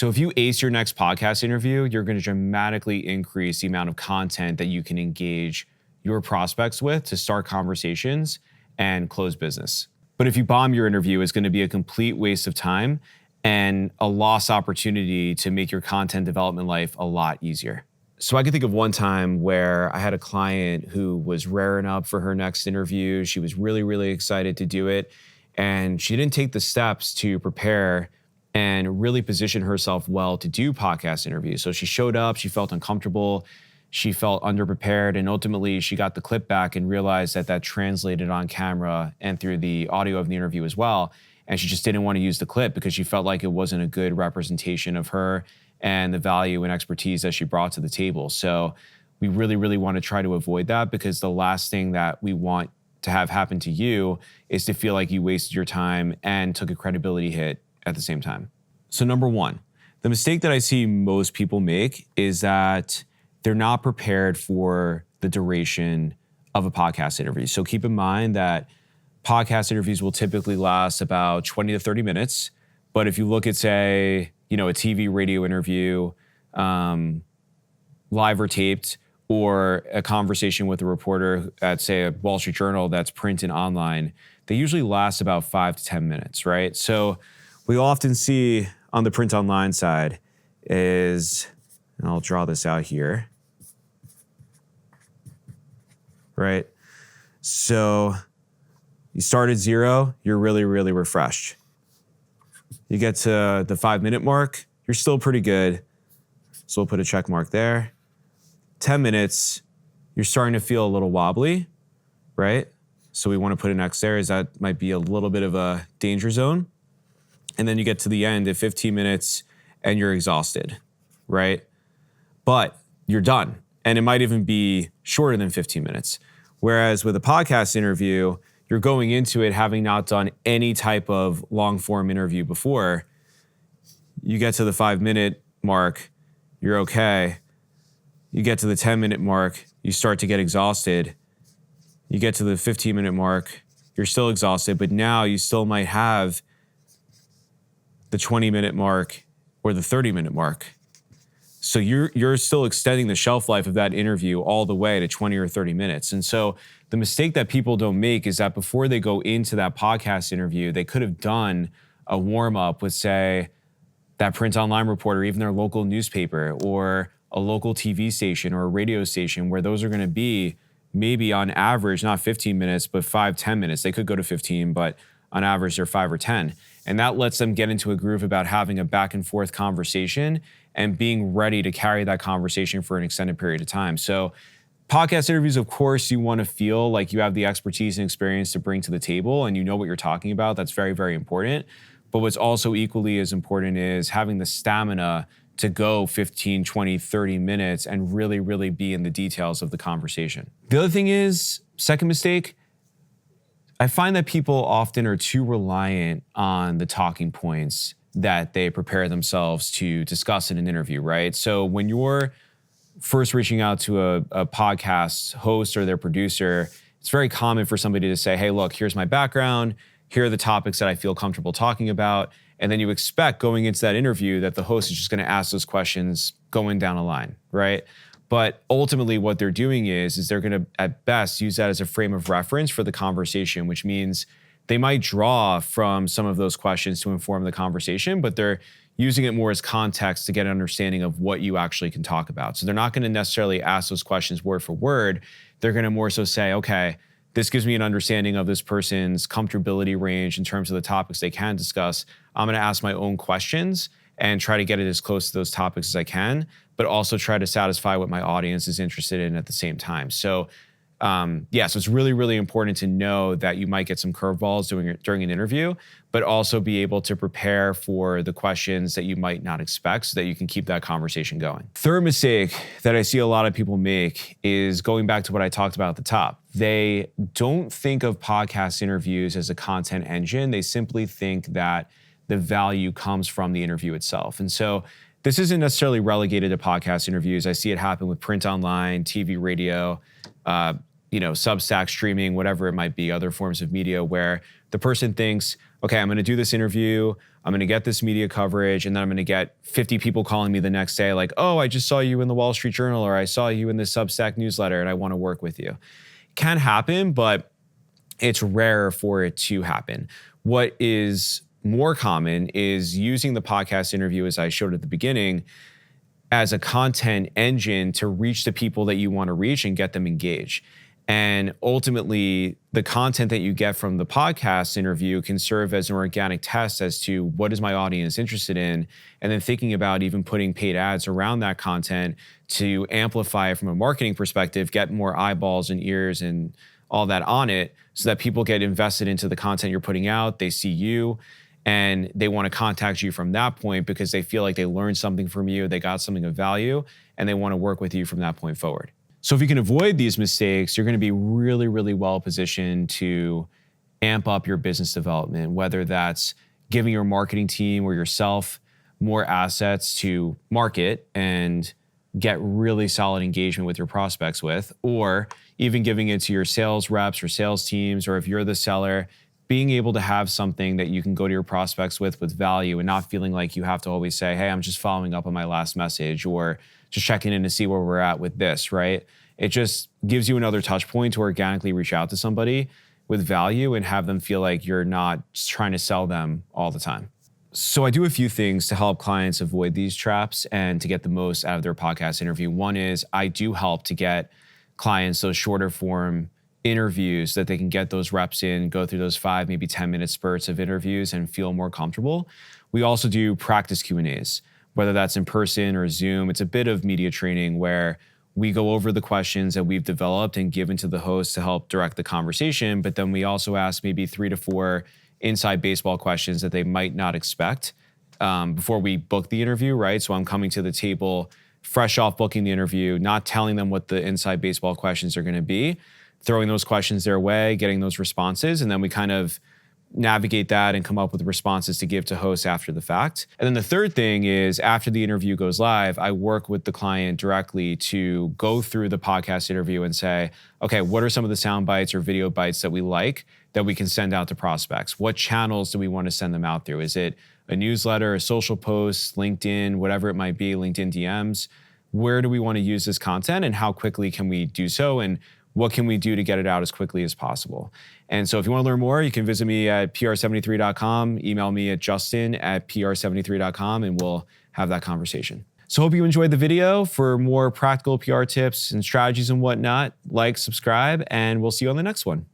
So if you ace your next podcast interview, you're going to dramatically increase the amount of content that you can engage your prospects with to start conversations and close business. But if you bomb your interview, it's going to be a complete waste of time and a lost opportunity to make your content development life a lot easier. So I can think of one time where I had a client who was raring up for her next interview. She was really, really excited to do it. And she didn't take the steps to prepare and really position herself well to do podcast interviews. So she showed up, she felt uncomfortable, she felt underprepared, and ultimately she got the clip back and realized that that translated on camera and through the audio of the interview as well. And she just didn't want to use the clip because she felt like it wasn't a good representation of her and the value and expertise that she brought to the table. So we really, really want to try to avoid that, because the last thing that we want to have happen to you is to feel like you wasted your time and took a credibility hit at the same time. So number one, the mistake that I see most people make is that they're not prepared for the duration of a podcast interview. So keep in mind that podcast interviews will typically last about 20 to 30 minutes. But if you look at, say, a TV radio interview, live or taped, or a conversation with a reporter at, say, a Wall Street Journal that's print and online, they usually last about 5 to 10 minutes, right? So we often see on the print online side is, and I'll draw this out here, right? So you start at 0, you're really, really refreshed. You get to the 5-minute mark, you're still pretty good. So we'll put a check mark there. 10 minutes, you're starting to feel a little wobbly, right? So we want to put an X there, as that might be a little bit of a danger zone. And then you get to the end at 15 minutes and you're exhausted, right? But you're done. And it might even be shorter than 15 minutes. Whereas with a podcast interview, you're going into it having not done any type of long form interview before. You get to the 5-minute mark, you're okay. You get to the 10-minute mark, you start to get exhausted. You get to the 15-minute mark, you're still exhausted, but now you still might have the 20-minute mark or the 30-minute mark. So you're still extending the shelf life of that interview all the way to 20 or 30 minutes. And so the mistake that people don't make is that before they go into that podcast interview, they could have done a warm-up with, say, that print online reporter, even their local newspaper, or a local TV station or a radio station, where those are going to be maybe on average, not 15 minutes, but 5-10 minutes. They could go to 15, but on average, they're 5 or 10. And that lets them get into a groove about having a back and forth conversation and being ready to carry that conversation for an extended period of time. So podcast interviews, of course, you want to feel like you have the expertise and experience to bring to the table and you know what you're talking about. That's very, very important. But what's also equally as important is having the stamina to go 15, 20, 30 minutes and really, really be in the details of the conversation. The other thing is, second mistake, I find that people often are too reliant on the talking points that they prepare themselves to discuss in an interview, right? So when you're first reaching out to a podcast host or their producer, it's very common for somebody to say, hey, look, here's my background. Here are the topics that I feel comfortable talking about. And then you expect going into that interview that the host is just going to ask those questions going down a line, right? But ultimately what they're doing is they're going to, at best, use that as a frame of reference for the conversation, which means they might draw from some of those questions to inform the conversation, but they're using it more as context to get an understanding of what you actually can talk about. So they're not going to necessarily ask those questions word for word. They're going to more so say, okay, this gives me an understanding of this person's comfortability range in terms of the topics they can discuss. I'm going to ask my own questions and try to get it as close to those topics as I can, but also try to satisfy what my audience is interested in at the same time. So so it's really, really important to know that you might get some curveballs during an interview, but also be able to prepare for the questions that you might not expect so that you can keep that conversation going. Third mistake that I see a lot of people make is going back to what I talked about at the top. They don't think of podcast interviews as a content engine. They simply think that the value comes from the interview itself. And so this isn't necessarily relegated to podcast interviews. I see it happen with print online, TV, radio, Substack, streaming, whatever it might be, other forms of media where the person thinks, okay, I'm going to do this interview. I'm going to get this media coverage, and then I'm going to get 50 people calling me the next day like, oh, I just saw you in the Wall Street Journal, or I saw you in the Substack newsletter and I want to work with you. It can happen, but it's rare for it to happen. What is more common is using the podcast interview, as I showed at the beginning, as a content engine to reach the people that you want to reach and get them engaged. And ultimately, the content that you get from the podcast interview can serve as an organic test as to what is my audience interested in, and then thinking about even putting paid ads around that content to amplify it from a marketing perspective, get more eyeballs and ears and all that on it so that people get invested into the content you're putting out, they see you, and they want to contact you from that point because they feel like they learned something from you, they got something of value, and they want to work with you from that point forward. So if you can avoid these mistakes, you're going to be really, really well positioned to amp up your business development, whether that's giving your marketing team or yourself more assets to market and get really solid engagement with your prospects with, or even giving it to your sales reps or sales teams, or if you're the seller, being able to have something that you can go to your prospects with value and not feeling like you have to always say, hey, I'm just following up on my last message, or just checking in to see where we're at with this, right? It just gives you another touch point to organically reach out to somebody with value and have them feel like you're not just trying to sell them all the time. So I do a few things to help clients avoid these traps and to get the most out of their podcast interview. One is I do help to get clients those shorter form interviews so that they can get those reps in, go through those 5, maybe 10-minute spurts of interviews and feel more comfortable. We also do practice Q&As, whether that's in person or Zoom. It's a bit of media training where we go over the questions that we've developed and given to the host to help direct the conversation, but then we also ask maybe 3 to 4 inside baseball questions that they might not expect before we book the interview, right? So I'm coming to the table fresh off booking the interview, not telling them what the inside baseball questions are going to be, throwing those questions their way, getting those responses, and then we kind of navigate that and come up with responses to give to hosts after the fact. And then the third thing is after the interview goes live, I work with the client directly to go through the podcast interview and say, okay, what are some of the sound bites or video bites that we like that we can send out to prospects? What channels do we want to send them out through? Is it a newsletter, a social post, LinkedIn, whatever it might be, LinkedIn DMs? Where do we want to use this content and how quickly can we do so? And what can we do to get it out as quickly as possible? And so if you want to learn more, you can visit me at pr73.com, email me at justin@pr73.com, and we'll have that conversation. So hope you enjoyed the video. For more practical PR tips and strategies and whatnot, like, subscribe, and we'll see you on the next one.